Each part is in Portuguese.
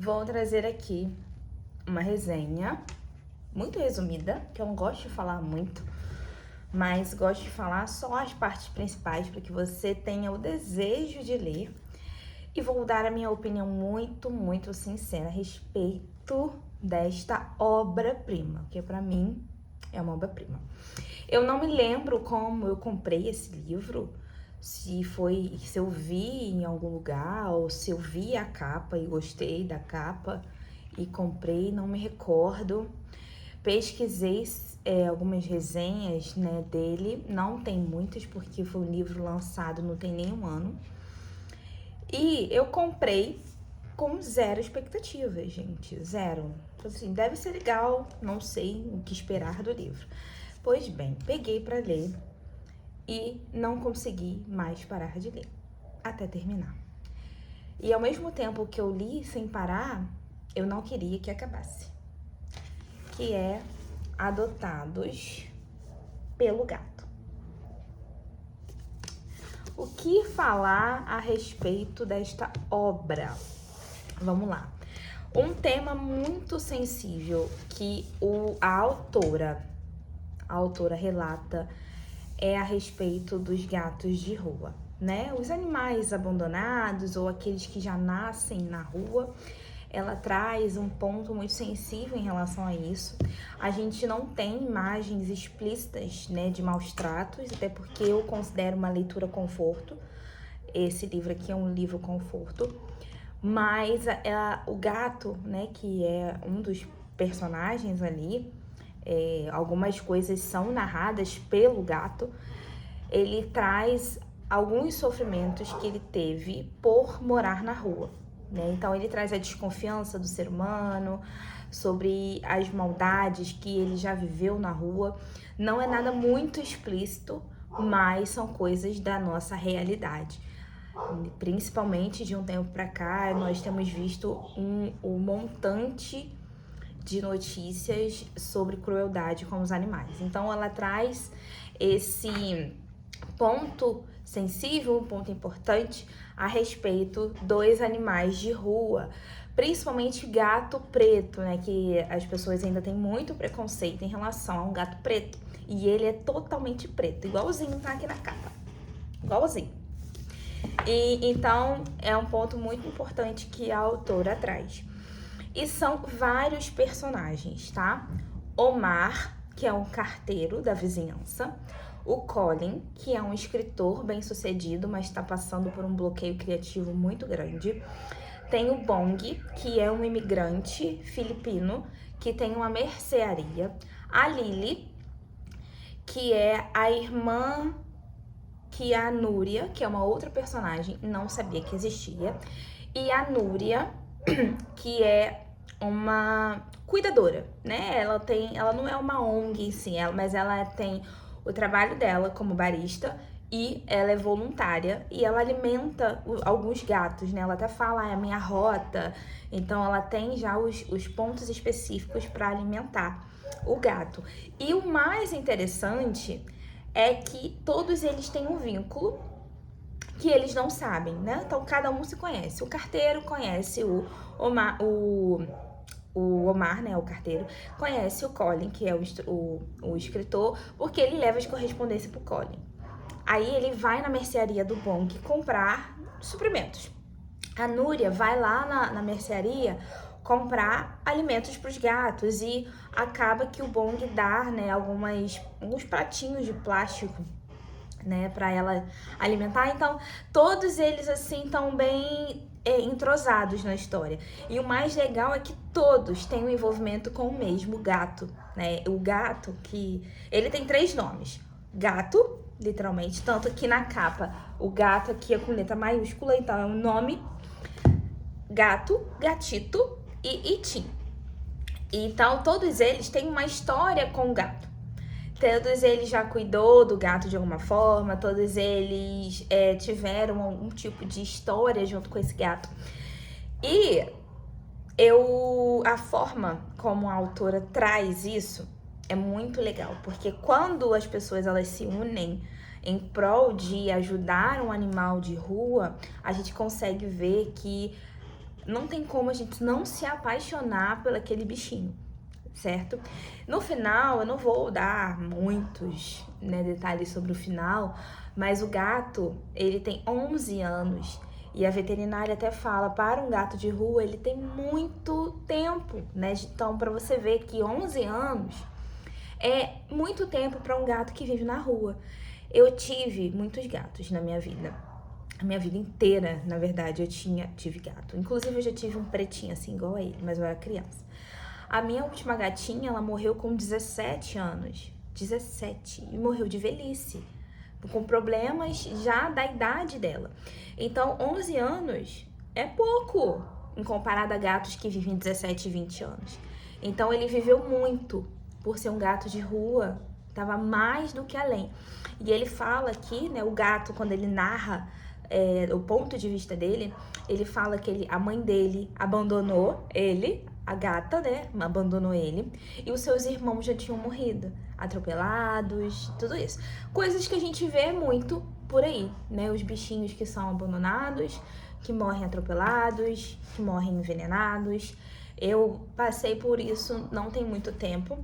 Vou trazer aqui uma resenha muito resumida, que eu não gosto de falar muito, mas gosto de falar só as partes principais para que você tenha o desejo de ler. E vou dar a minha opinião muito sincera a respeito desta obra-prima, que para mim é uma obra-prima. Eu não me lembro como eu comprei esse livro, se eu vi em algum lugar ou se eu vi a capa e gostei da capa e comprei, não me recordo. Pesquisei algumas resenhas, né, dele, não tem muitas porque foi um livro lançado não tem nem um ano. E eu comprei com zero expectativas, gente, zero. Assim, deve ser legal, não sei o que esperar do livro. Pois bem, peguei para ler e não consegui mais parar de ler, até terminar. E ao mesmo tempo que eu li sem parar, eu não queria que acabasse. Que é Adotados pelo Gato. O que falar a respeito desta obra? Vamos lá. Um tema muito sensível que a autora relata é a respeito dos gatos de rua, né? Os animais abandonados ou aqueles que já nascem na rua. Ela traz um ponto muito sensível em relação a isso. A gente não tem imagens explícitas, né, de maus tratos, até porque eu considero uma leitura conforto. Esse livro aqui é um livro conforto. Mas o gato, né, que é um dos personagens ali, algumas coisas são narradas pelo gato. Ele traz alguns sofrimentos que ele teve por morar na rua, né? Então ele traz a desconfiança do ser humano, sobre as maldades que ele já viveu na rua. Não é nada muito explícito, mas são coisas da nossa realidade. Principalmente de um tempo para cá, nós temos visto um montante de notícias sobre crueldade com os animais. Então ela traz esse ponto sensível, um ponto importante a respeito dos animais de rua, principalmente gato preto, né? Que as pessoas ainda têm muito preconceito em relação a um gato preto. E ele é totalmente preto, igualzinho tá aqui na capa. Igualzinho. E então é um ponto muito importante que a autora traz. E são vários personagens, tá? Omar, que é um carteiro da vizinhança. O Colin, que é um escritor bem-sucedido, mas está passando por um bloqueio criativo muito grande. Tem o Bong, que é um imigrante filipino, que tem uma mercearia. A Lily, que é a irmã que é a Núria, que é uma outra personagem, não sabia que existia. E a Núria, que é uma cuidadora, né? Ela não é uma ONG em si, mas ela tem o trabalho dela como barista e ela é voluntária e ela alimenta alguns gatos, né? Ela até fala, é a minha rota, então ela tem já os pontos específicos para alimentar o gato. E o mais interessante é que todos eles têm um vínculo que eles não sabem, né? Então cada um se conhece. O carteiro conhece o Omar, né, o carteiro, conhece o Colin, que é o escritor, porque ele leva as correspondências pro Colin. Aí ele vai na mercearia do Bong comprar suprimentos. A Núria vai lá na mercearia comprar alimentos para os gatos e acaba que o Bong dá, né, alguns pratinhos de plástico, né, para ela alimentar. Então, todos eles assim estão bem entrosados na história. E o mais legal é que todos têm um envolvimento com o mesmo gato, né? O gato que ele tem 3 nomes. Gato, literalmente, tanto que na capa o gato aqui é com letra maiúscula, então é um nome Gato, Gatito e Itim. Então, todos eles têm uma história com o gato. Todos eles já cuidou do gato de alguma forma, todos eles tiveram algum tipo de história junto com esse gato. E a forma como a autora traz isso é muito legal, porque quando as pessoas elas se unem em prol de ajudar um animal de rua, a gente consegue ver que não tem como a gente não se apaixonar por aquele bichinho, certo? No final, eu não vou dar muitos, né, detalhes sobre o final, mas o gato, ele tem 11 anos e a veterinária até fala, para um gato de rua, ele tem muito tempo, né? Então, para você ver que 11 anos é muito tempo para um gato que vive na rua. Eu tive muitos gatos na minha vida. A minha vida inteira, na verdade, tive gato. Inclusive, eu já tive um pretinho assim, igual a ele, mas eu era criança. A minha última gatinha, ela morreu com 17 anos. 17. E morreu de velhice. Com problemas já da idade dela. Então, 11 anos é pouco em comparado a gatos que vivem 17 e 20 anos. Então, ele viveu muito. Por ser um gato de rua, tava mais do que além. E ele fala aqui, né, o gato, quando ele narra o ponto de vista dele, ele fala que a mãe dele abandonou ele, a gata, né, abandonou ele, e os seus irmãos já tinham morrido, atropelados, tudo isso. Coisas que a gente vê muito por aí, né, os bichinhos que são abandonados, que morrem atropelados, que morrem envenenados. Eu passei por isso não tem muito tempo.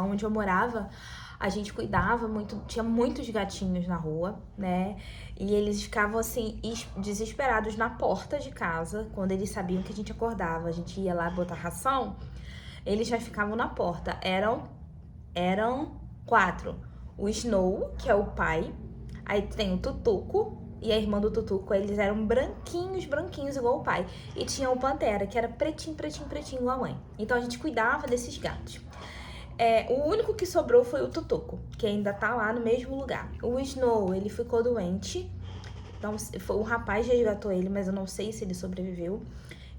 Onde eu morava, a gente cuidava muito, tinha muitos gatinhos na rua, né? E eles ficavam assim, desesperados na porta de casa, quando eles sabiam que a gente acordava, a gente ia lá botar ração, eles já ficavam na porta. Eram 4. O Snow, que é o pai, aí tem o Tutuco e a irmã do Tutuco, eles eram branquinhos, igual o pai. E tinha o Pantera, que era pretinho, igual a mãe. Então a gente cuidava desses gatos. O único que sobrou foi o Tutuco, que ainda tá lá no mesmo lugar. O Snow, ele ficou doente, então o rapaz resgatou ele, mas eu não sei se ele sobreviveu.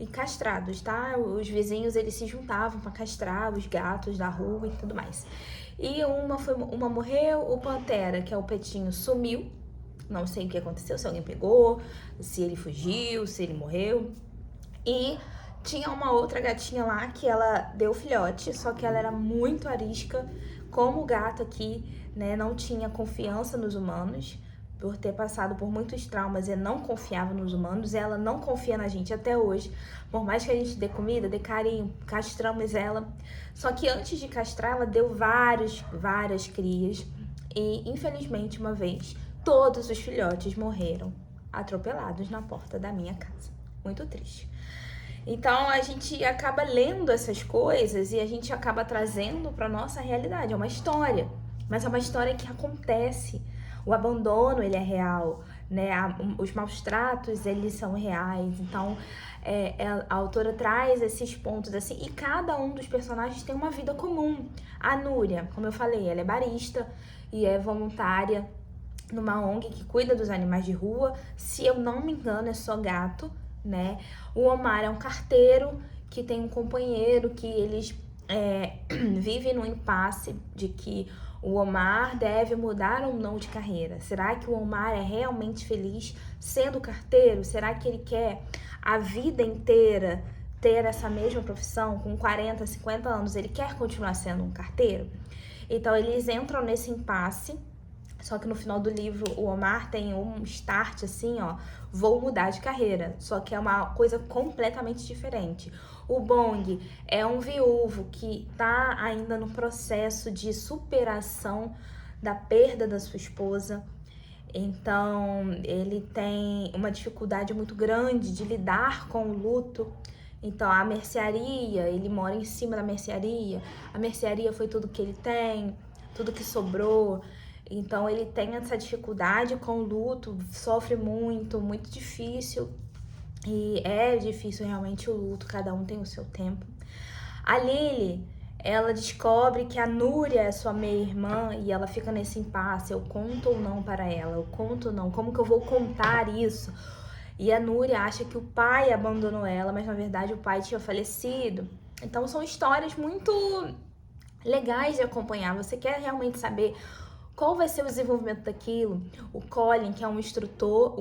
E castrados, tá? Os vizinhos, eles se juntavam pra castrar os gatos da rua e tudo mais. E uma morreu, o Pantera, que é o Petinho, sumiu. Não sei o que aconteceu, se alguém pegou, se ele fugiu, se ele morreu. E tinha uma outra gatinha lá que ela deu filhote, só que ela era muito arisca. Como o gato aqui, né, não tinha confiança nos humanos, por ter passado por muitos traumas e não confiava nos humanos, ela não confia na gente até hoje. Por mais que a gente dê comida, dê carinho, castramos ela. Só que antes de castrar, ela deu várias crias. E, infelizmente, uma vez, todos os filhotes morreram atropelados na porta da minha casa. Muito triste. Então, a gente acaba lendo essas coisas e a gente acaba trazendo para nossa realidade. É uma história, mas é uma história que acontece. O abandono, ele é real, né? Os maus tratos, eles são reais. Então, a autora traz esses pontos assim, e cada um dos personagens tem uma vida comum. A Núria, como eu falei, ela é barista e é voluntária numa ONG que cuida dos animais de rua. Se eu não me engano, é só gato, né? O Omar é um carteiro que tem um companheiro que eles vivem no impasse de que o Omar deve mudar ou não de carreira. Será que o Omar é realmente feliz sendo carteiro? Será que ele quer a vida inteira ter essa mesma profissão? Com 40, 50 anos, ele quer continuar sendo um carteiro? Então, eles entram nesse impasse. Só que no final do livro, o Omar tem um start assim, ó, vou mudar de carreira. Só que é uma coisa completamente diferente. O Bong é um viúvo que tá ainda no processo de superação da perda da sua esposa. Então, ele tem uma dificuldade muito grande de lidar com o luto. Então, a mercearia, ele mora em cima da mercearia. A mercearia foi tudo que ele tem, tudo que sobrou. Então, ele tem essa dificuldade com o luto, sofre muito, muito difícil. E é difícil realmente o luto, cada um tem o seu tempo. A Lily, ela descobre que a Núria é sua meia-irmã e ela fica nesse impasse, eu conto ou não para ela, eu conto ou não, como que eu vou contar isso? E a Núria acha que o pai abandonou ela, mas na verdade o pai tinha falecido. Então são histórias muito legais de acompanhar, você quer realmente saber qual vai ser o desenvolvimento daquilo? O Colin, que é um escritor,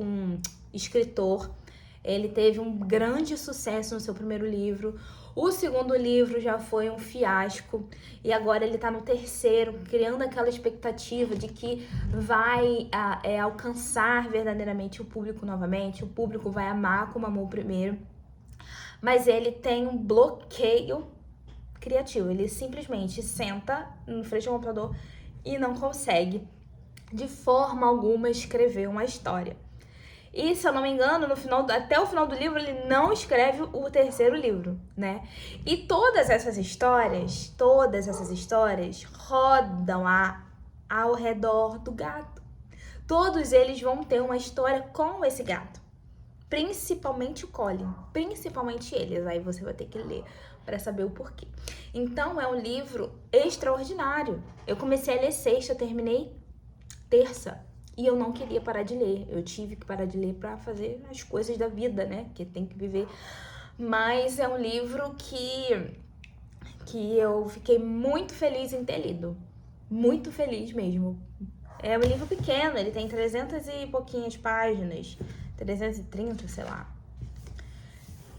Ele teve um grande sucesso no seu primeiro livro. O segundo livro já foi um fiasco e agora ele tá no terceiro, criando aquela expectativa de que vai alcançar verdadeiramente o público novamente, o público vai amar como amou o primeiro, mas ele tem um bloqueio criativo, ele simplesmente senta no frente ao computador e não consegue, de forma alguma, escrever uma história. E, se eu não me engano, até o final do livro, ele não escreve o terceiro livro, né? E todas essas histórias rodam ao redor do gato. Todos eles vão ter uma história com esse gato. Principalmente o Colin, principalmente eles. Aí você vai ter que ler para saber o porquê. Então, é um livro extraordinário. Eu comecei a ler sexta, terminei terça. E eu não queria parar de ler. Eu tive que parar de ler para fazer as coisas da vida, né? Que tem que viver. Mas é um livro que eu fiquei muito feliz em ter lido. Muito feliz mesmo. É um livro pequeno, ele tem 300 e pouquinhas páginas. 330, sei lá.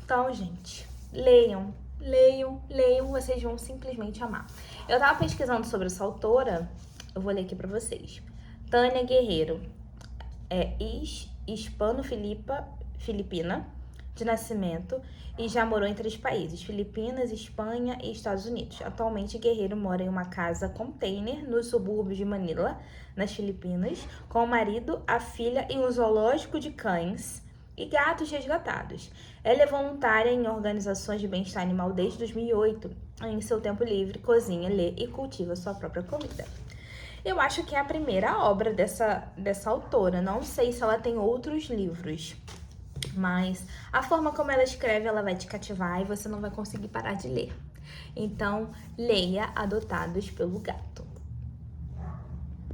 Então, gente, leiam, vocês vão simplesmente amar. Eu tava pesquisando sobre essa autora, eu vou ler aqui pra vocês. Tânia Guerreiro é hispano-filipina de nascimento e já morou em 3 países, Filipinas, Espanha e Estados Unidos. Atualmente, Guerreiro mora em uma casa container nos subúrbios de Manila, nas Filipinas, com o marido, a filha e um zoológico de cães e gatos resgatados. Ela é voluntária em organizações de bem-estar animal desde 2008. Em seu tempo livre, cozinha, lê e cultiva sua própria comida. Eu acho que é a primeira obra dessa autora. Não sei se ela tem outros livros, mas a forma como ela escreve, ela vai te cativar e você não vai conseguir parar de ler. Então, leia Adotados pelo Gato.